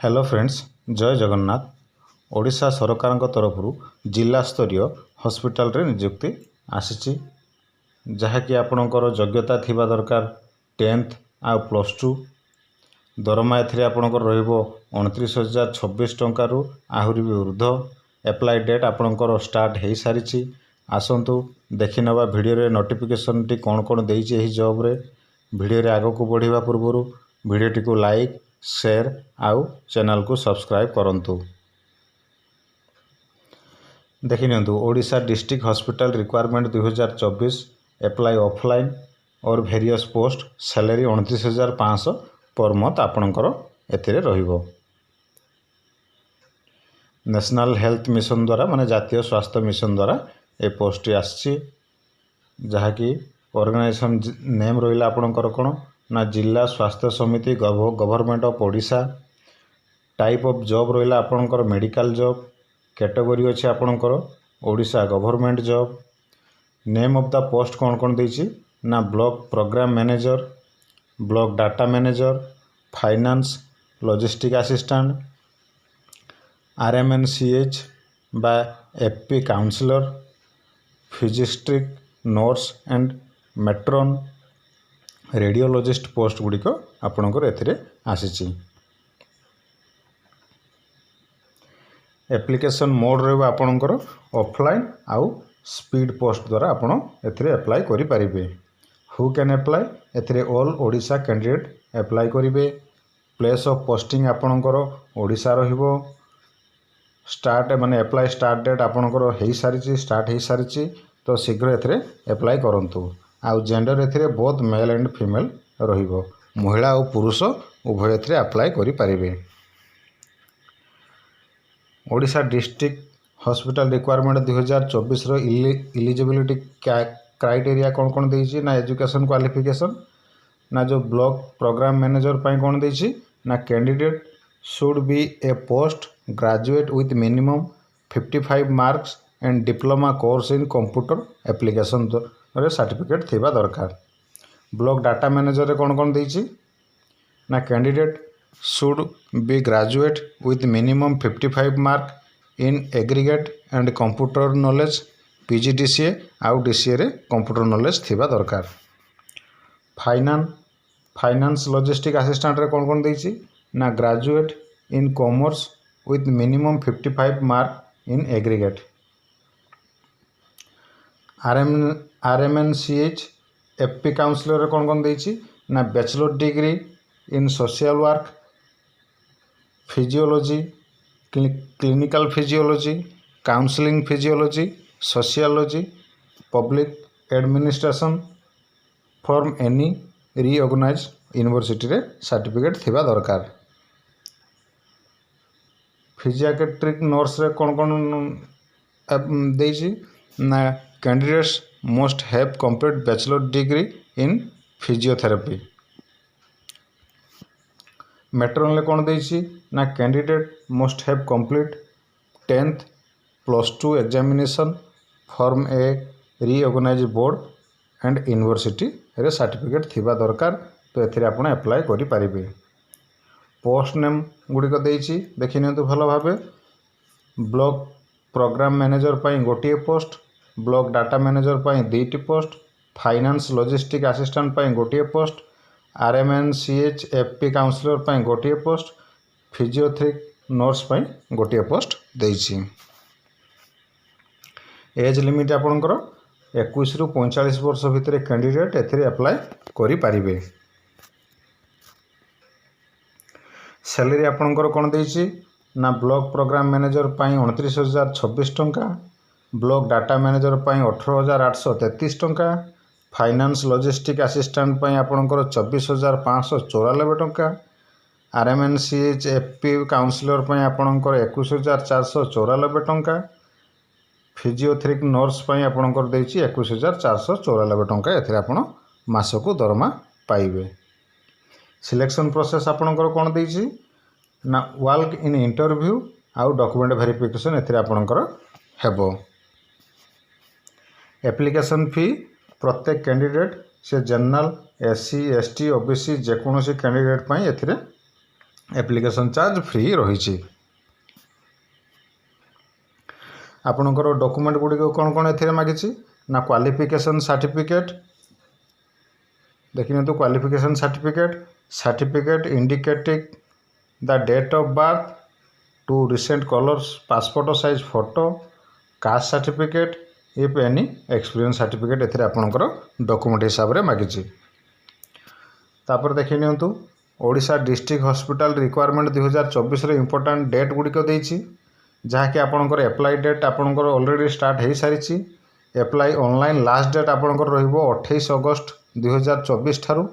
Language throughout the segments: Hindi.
हेलो फ्रेंड्स, जय जगन्नाथ। ओडिशा सरकार तरफ जिला स्तरीय हॉस्पिटल रे नियुक्ति आसी जहाँकि आपणकर योग्यता थिबा दरकार 10th आ +2 दरमा एथिरे आपणकर रहिबो 29,026 टंका रु आहुरी भी ऊर्ध्व। एप्लाई डेट आपणकर स्टार्ट हो सारी। आसतु देखि नवा वीडियो रे नोटिफिकेशन टी कोन कोन देइछि एही जॉब रे। वीडियो रे आगो को बढ़िबा पूर्व वीडियो टी को लाइक शेयर आउ चैनल को सब्सक्राइब करंतु। देखि नियंतु Odisha district hospital requirement 2024 apply offline और various post salary 29,500 per month आपणकर एथिरे रहिबो। नेशनल हेल्थ मिशन द्वारा माने जातीय स्वास्थ्य मिशन द्वारा ए पोस्ट आछि जहाँकि ऑर्गेनाइजेशन नेम रहिला आपणकर कोन ना जिला स्वास्थ्य समिति government of Odisha. Type of job रहिला आपणकर मेडिकल जॉब। कैटेगरी अछि आपणकर Odisha government job. Name of the post कोन कोन देछि ना block programme manager, block data manager, finance logistic assistant, RMNCH बा FP counsellor, psychiatric nurse and matron, radiologist post गुड़िक आपणकर एथिरे आसीछि। एप्लिकेशन मोड रहबा आपणकर ऑफलाइन आउ स्पीड पोस्ट द्वारा आपण एथिरे अप्लाई करि परिबे। हु कैन अप्लाई एथिरे ऑल ओडिशा कैंडिडेट अप्लाई करिवे। प्लेस ऑफ पोस्टिंग आपणकर ओडिशा रहिबो। स्टार्ट माने अप्लाई स्टार्ट डेट आपणकर हेई सारिछि, स्टार्ट हेई सारिछि, तो शीघ्र एथिरे अप्लाई करंतु। आउ जेंडर एथिरे बोथ मेल एंड फीमेल रहिबो। महिला और पुरुष उभय एथिरे अप्लाई करि परिबे। ओडिशा डिस्ट्रिक्ट हॉस्पिटल रिक्वायरमेंट 2024 रो इलिजिबिलिटी क्राइटेरिया कौन कौन देइछि ना एजुकेशन क्वालिफिकेशन ना जो ब्लॉक प्रोग्राम मैनेजर पाई कौन देइछि ना candidate should be A post graduate with minimum 55 marks and diploma course in computer application रे सर्टिफिकेट थिबा दरकार। ब्लॉक डाटा मैनेजर रे कौन कौन देइछि ना candidate should be graduate with minimum 55 mark in aggregate and computer knowledge PGDCA आउ DCA रे कंप्यूटर नॉलेज थिबा दरकार। फाइनेंस लॉजिस्टिक असिस्टेंट रे कौन कौन देइछि ना graduate in commerce with minimum 55 mark in aggregate। RMNCH FP counsellor रे कौन कौन देइछि ना bachelor degree in social work, physiology, clinical physiology, counselling physiology, sociology, public administration from any recognised university रे सर्टिफिकेट थिबा दरकार। फिजियाट्रिक नर्स रे कौन कौन देइछि ना candidates must have complete bachelor degree in physiotherapy. Matron ले कौन देइछि ना candidate must have complete 10th +2 examination form A रिऑर्गेनाइज board and university रे सर्टिफिकेट थिबा दरकार। तो एथिरे आपण अप्लाई करि परिबे। पोस्ट नेम गुड़िक देइछि देखि नियंतु भलो भाबे। ब्लॉक प्रोग्राम मैनेजर पाई गोटिए पोस्ट, ब्लॉक डाटा मैनेजर पाई 2टी पोस्ट, फाइनेंस लॉजिस्टिक असिस्टेंट पाई गोटिए पोस्ट, RMNCH FP काउंसलर पाई गोटिए पोस्ट, फिजियोथेरेपी नर्स पाई गोटिए पोस्ट देइछि। एज लिमिट आपणकर 21 रु 45 वर्ष भितर कैंडिडेट एथिरे अप्लाई करि परिबे। सैलरी आपणकर कोन देइछि ना ब्लॉक प्रोग्राम मैनेजर पाई 29,026 टंका, ब्लॉक डाटा मैनेजर पाई 18,833 टंका, फाइनेंस लॉजिस्टिक असिस्टेंट पाई आपणकर 24,594 टंका, RMNCH FP काउंसलर पाई आपणकर 21,494 टंका, फिजियोथेरेपी नर्स पाई आपणकर देइछि 21,494 टंका। एथिरे आपण मासको दरमा पाइबे। सिलेक्शन प्रोसेस आपणकर कोन देइछि ना वाल्क इन इंटरव्यू आउ डॉक्यूमेंट वेरिफिकेशन एथिरे आपणकर हेबो। एप्लिकेशन फी प्रत्येक कैंडिडेट से जनरल SC ST OBC जेकोसी कैंडिडेट पाई एथिरे एप्लिकेशन चार्ज फ्री रही। आपणकर डॉक्यूमेंट गुड़िक कौन कौन ए मागिछि ना क्वालिफिकेशन सर्टिफिकेट देखिए तो qualification certificate indicating the date of birth two recent colours passport size photo caste certificate if any experience certificate एथिरे आपणकर डॉक्यूमेंट हिसाब से मागिछि। तापर देखि नियंतु ओडिशा डिस्ट्रिक्ट हॉस्पिटल रिक्वायरमेंट 2024 रे इंपोर्टेंट डेट गुड़िक देछि जहाँकि आपणकर एप्लाई डेट आपणकर ऑलरेडी स्टार्ट हो सारी। एप्लाई ऑनलाइन लास्ट डेट आपणकर रहिबो 28 अगस्त 2024 ठारू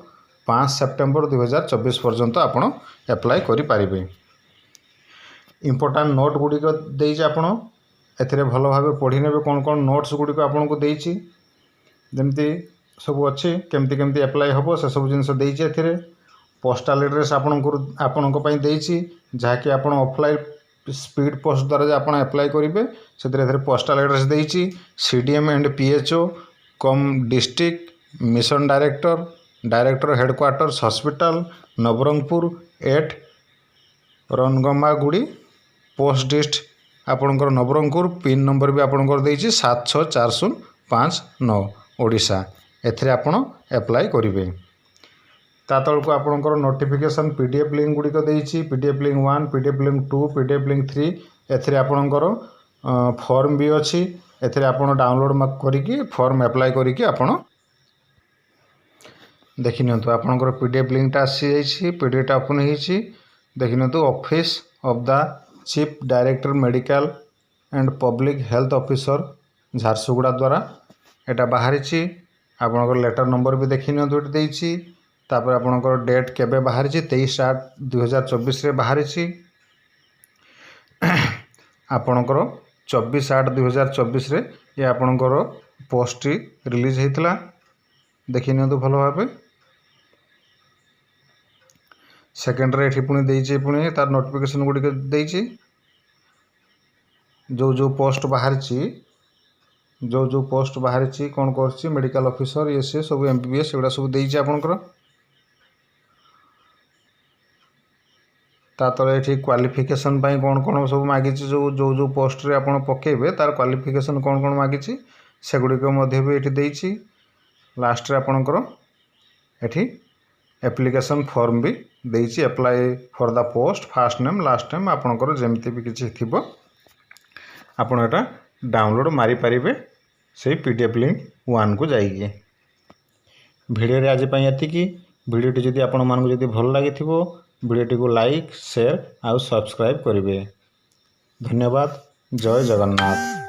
5 सेप्टेम्बर 2024 पर्यंत आपण एप्लाई करि पारिबे। इंपोर्टेंट नोट गुड़िक देछि आपण एथिरे भल भाव पढ़ी नेबे कौन कौन नोट्स गुड़िक आपन को देछि जेमती सब अच्छी केमती केमती एप्लाई हम से सब जिन देछि। एथिरे पोस्टल एड्रेस आपण को पई देछि जहाँकि आपण ऑफलाइन स्पीड पोस्ट द्वारा जे आपण एप्लाई करेंगे से पोस्टल एड्रेस देछि CDM and PHO cum district mission director headquarters hospital Nabarangpur 8 रनगमागुड़ी पोस्ट डिस्ट आपणकर नवरंगपुर पिन नंबर भी आपणकर देछि 764059 ओडिशा एथिरे आपण एप्लाई करेंगे। ता तलको आपणकर नोटिफिकेशन PDF लिंक गुड़िक देछि PDF link 1 PDF link 2 PDF link 3 एथिरे आपणकर फॉर्म भी अच्छी एथिरे आपण डाउनलोड करिकी फॉर्म एप्लाई करिकी आपण देखि नियंतु आपणकर PDF लिंक टा आसी जाइछि PDF टा ओपन हिछि देखि नियंतु office of the chief director medical and public health officer Jharsuguda द्वारा एटा बाहरी आपणकर लेटर नंबर भी देखि नियंतु देछि। तापर आपणकर डेट केबे बाहरी 23/8/2024 रे बाहरी आपणकर 24/8/2024 रे ये आपणकर पोस्ट रिलीज होता देखि नियंतु भल भाव। सेकेंड रे एठी पुणी देछि पुणी तार नोटिफिकेशन गुड़िक देछि जो पोस्ट बाहरी कौन कर मेडिकल ऑफिसर ये सी सब MBBS एगुड़ा सब देछि आपणकर। ता तले एठी क्वालिफिकेशन पाई कौन कौन सब मागिछि जो पोस्ट रे आपण पकेबे तार क्वालिफिकेशन कौन कौन मागिछि सेगुड़िक मध्य भी एठी देछि। लास्ट रे आपणकर एठी एप्लिकेशन फॉर्म भी देछि apply for the post first name last name आपणकर जेमती भी किछि थिबो आपण एटा डाउनलोड मारी पारिबे से PDF लिंक 1 को जाइए। वीडियो रे आज पई एतिकी वीडियोटी जदि आपण मानकु जदि भल लागिथिबो वीडियोटी को लाइक शेयर आउ सब्सक्राइब करिवे। धन्यवाद। जय जगन्नाथ।